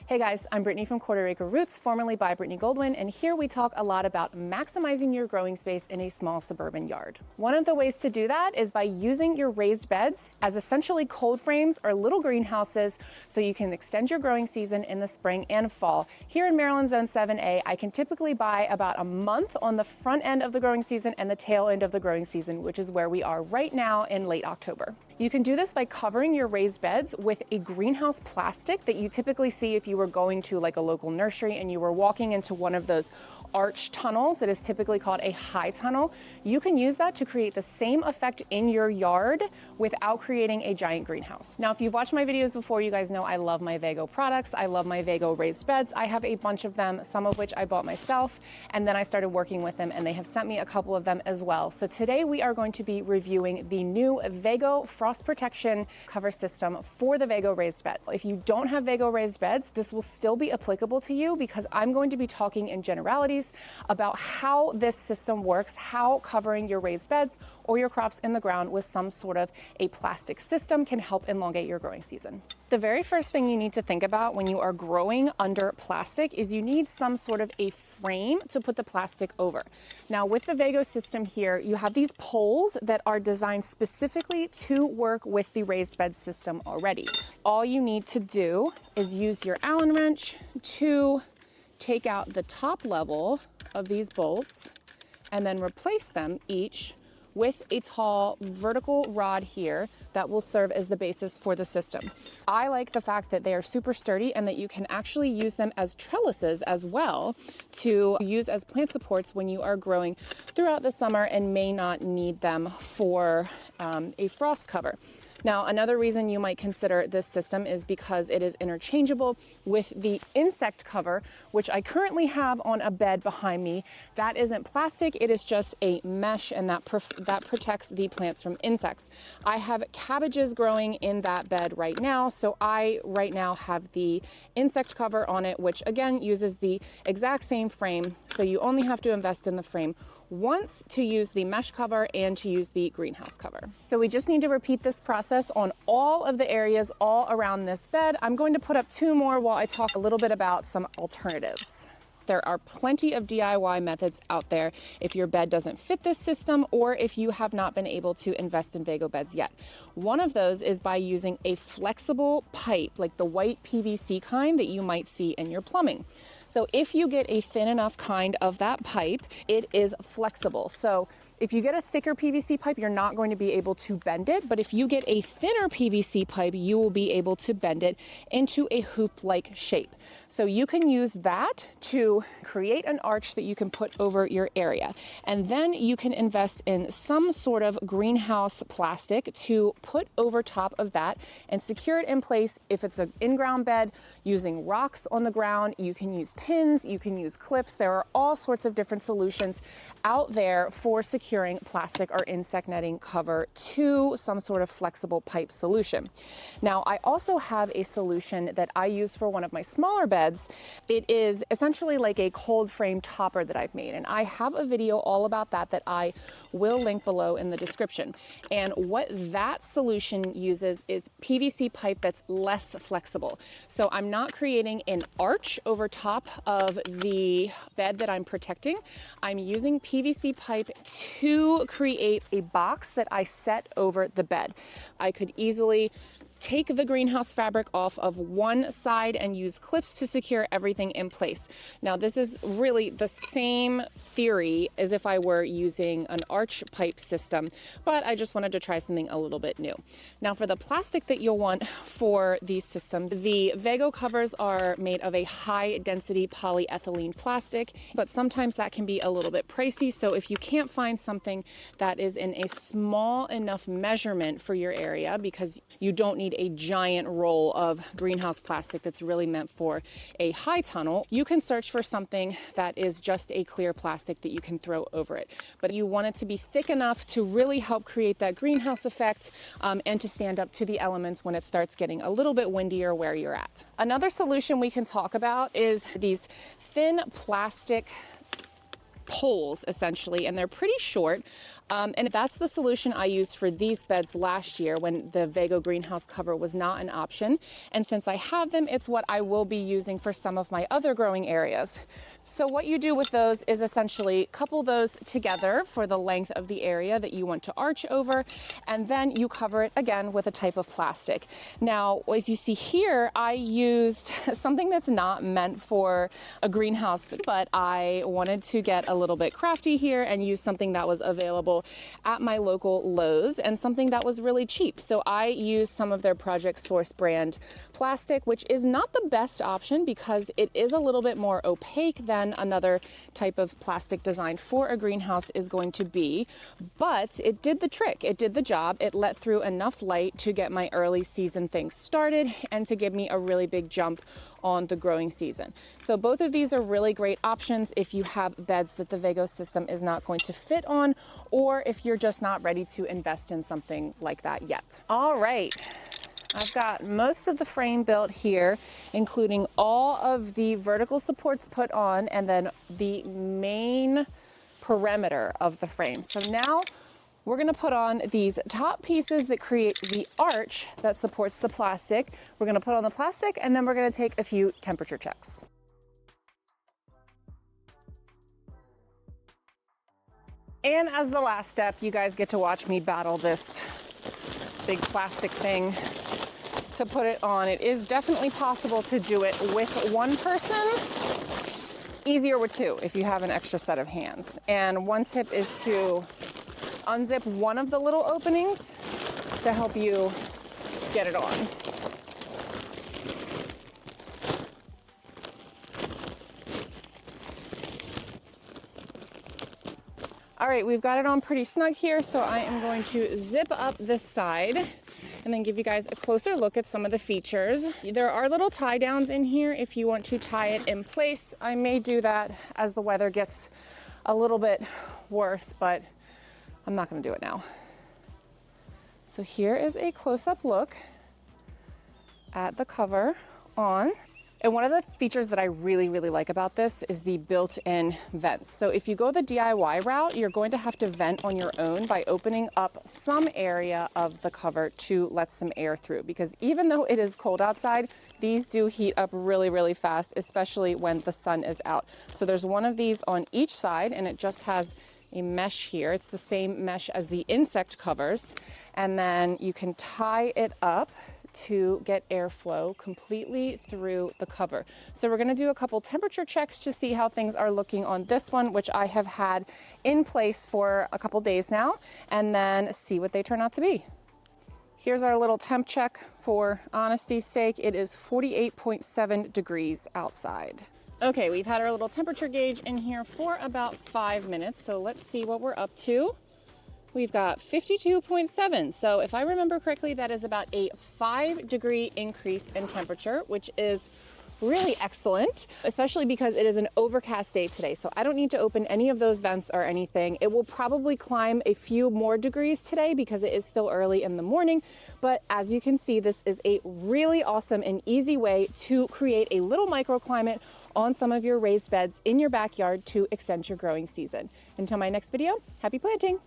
Hey guys, I'm Brittany from Quarter Acre Roots, formerly by Brittany Goldwyn, and here we talk a lot about maximizing your growing space in a small suburban yard. One of the ways to do that is by using your raised beds as essentially cold frames or little greenhouses so you can extend your growing season in the spring and fall. Here in Maryland Zone 7A, I can typically buy about a month on the front end of the growing season and the tail end of the growing season, which is where we are right now in late October. You can do this by covering your raised beds with a greenhouse plastic that you typically see if you were going to like a local nursery and you were walking into one of those arch tunnels that is typically called a high tunnel. You can use that to create the same effect in your yard without creating a giant greenhouse. Now, if you've watched my videos before, you guys know I love my Vego products. I love my Vego raised beds. I have a bunch of them, some of which I bought myself, and then I started working with them and they have sent me a couple of them as well. So today we are going to be reviewing the new Vego frost protection cover system for the Vego raised beds. If you don't have Vego raised beds, this will still be applicable to you because I'm going to be talking in generalities about how this system works, how covering your raised beds or your crops in the ground with some sort of a plastic system can help elongate your growing season. The very first thing you need to think about when you are growing under plastic is you need some sort of a frame to put the plastic over. Now with the Vego system here, you have these poles that are designed specifically to work with the raised bed system already. All you need to do is use your Allen wrench to take out the top level of these bolts and then replace them each with a tall vertical rod here that will serve as the basis for the system. I like the fact that they are super sturdy and that you can actually use them as trellises as well to use as plant supports when you are growing throughout the summer and may not need them for a frost cover. Now, another reason you might consider this system is because it is interchangeable with the insect cover, which I currently have on a bed behind me. That isn't plastic, it is just a mesh, and that protects the plants from insects. I have cabbages growing in that bed right now, so I right now have the insect cover on it, which again uses the exact same frame, so you only have to invest in the frame once to use the mesh cover and to use the greenhouse cover. So we just need to repeat this process on all of the areas all around this bed. I'm going to put up two more while I talk a little bit about some alternatives. There are plenty of DIY methods out there if your bed doesn't fit this system or if you have not been able to invest in Vego beds yet. One of those is by using a flexible pipe, like the white PVC kind that you might see in your plumbing. So if you get a thin enough kind of that pipe, it is flexible. So if you get a thicker PVC pipe, you're not going to be able to bend it, but if you get a thinner PVC pipe, you will be able to bend it into a hoop-like shape. So you can use that to create an arch that you can put over your area. And then you can invest in some sort of greenhouse plastic to put over top of that and secure it in place. If it's an in-ground bed, using rocks on the ground, you can use pins, you can use clips. There are all sorts of different solutions out there for securing plastic or insect netting cover to some sort of flexible pipe solution. Now, I also have a solution that I use for one of my smaller beds. It is essentially like a cold frame topper that I've made, and I have a video all about that I will link below in the description. And what that solution uses is PVC pipe that's less flexible. So I'm not creating an arch over top of the bed that I'm protecting. I'm using PVC pipe to create a box that I set over the bed. I could easily take the greenhouse fabric off of one side and use clips to secure everything in place. Now, this is really the same theory as if I were using an arch pipe system, but I just wanted to try something a little bit new. Now, for the plastic that you'll want for these systems, the Vego covers are made of a high density polyethylene plastic, but sometimes that can be a little bit pricey. So if you can't find something that is in a small enough measurement for your area, because you don't need a giant roll of greenhouse plastic that's really meant for a high tunnel, you can search for something that is just a clear plastic that you can throw over it. But you want it to be thick enough to really help create that greenhouse effect and to stand up to the elements when it starts getting a little bit windier where you're at. Another solution we can talk about is these thin plastic poles essentially, and they're pretty short. And that's the solution I used for these beds last year when the Vego greenhouse cover was not an option. And since I have them, it's what I will be using for some of my other growing areas. So what you do with those is essentially couple those together for the length of the area that you want to arch over, and then you cover it again with a type of plastic. Now, as you see here, I used something that's not meant for a greenhouse, but I wanted to get a little bit crafty here and use something that was available at my local Lowe's and something that was really cheap. So I used some of their Project Source brand plastic, which is not the best option because it is a little bit more opaque than another type of plastic designed for a greenhouse is going to be, but it did the trick. It did the job. It let through enough light to get my early season things started and to give me a really big jump on the growing season. So both of these are really great options if you have beds that the Vego system is not going to fit on, or if you're just not ready to invest in something like that yet. All right. I've got most of the frame built here, including all of the vertical supports put on and then the main perimeter of the frame. So now we're gonna put on these top pieces that create the arch that supports the plastic. We're gonna put on the plastic and then we're gonna take a few temperature checks. And as the last step, you guys get to watch me battle this big plastic thing to put it on. It is definitely possible to do it with one person. Easier with two if you have an extra set of hands. And one tip is to unzip one of the little openings to help you get it on. All right, we've got it on pretty snug here, so I am going to zip up this side and then give you guys a closer look at some of the features. There are little tie downs in here if you want to tie it in place. I may do that as the weather gets a little bit worse, but I'm not gonna do it now. So here is a close-up look at the cover on. And one of the features that I really, really like about this is the built-in vents. So if you go the DIY route, you're going to have to vent on your own by opening up some area of the cover to let some air through. Because even though it is cold outside, these do heat up really, really fast, especially when the sun is out. So there's one of these on each side, and it just has a mesh here. It's the same mesh as the insect covers. And then you can tie it up to get airflow completely through the cover. So we're gonna do a couple temperature checks to see how things are looking on this one, which I have had in place for a couple days now, and then see what they turn out to be. Here's our little temp check. For honesty's sake, it is 48.7 degrees outside. Okay, we've had our little temperature gauge in here for about 5 minutes, so let's see what we're up to. We've got 52.7. So if I remember correctly, that is about a 5-degree increase in temperature, which is really excellent, especially because it is an overcast day today. So I don't need to open any of those vents or anything. It will probably climb a few more degrees today because it is still early in the morning. But as you can see, this is a really awesome and easy way to create a little microclimate on some of your raised beds in your backyard to extend your growing season. Until my next video, happy planting.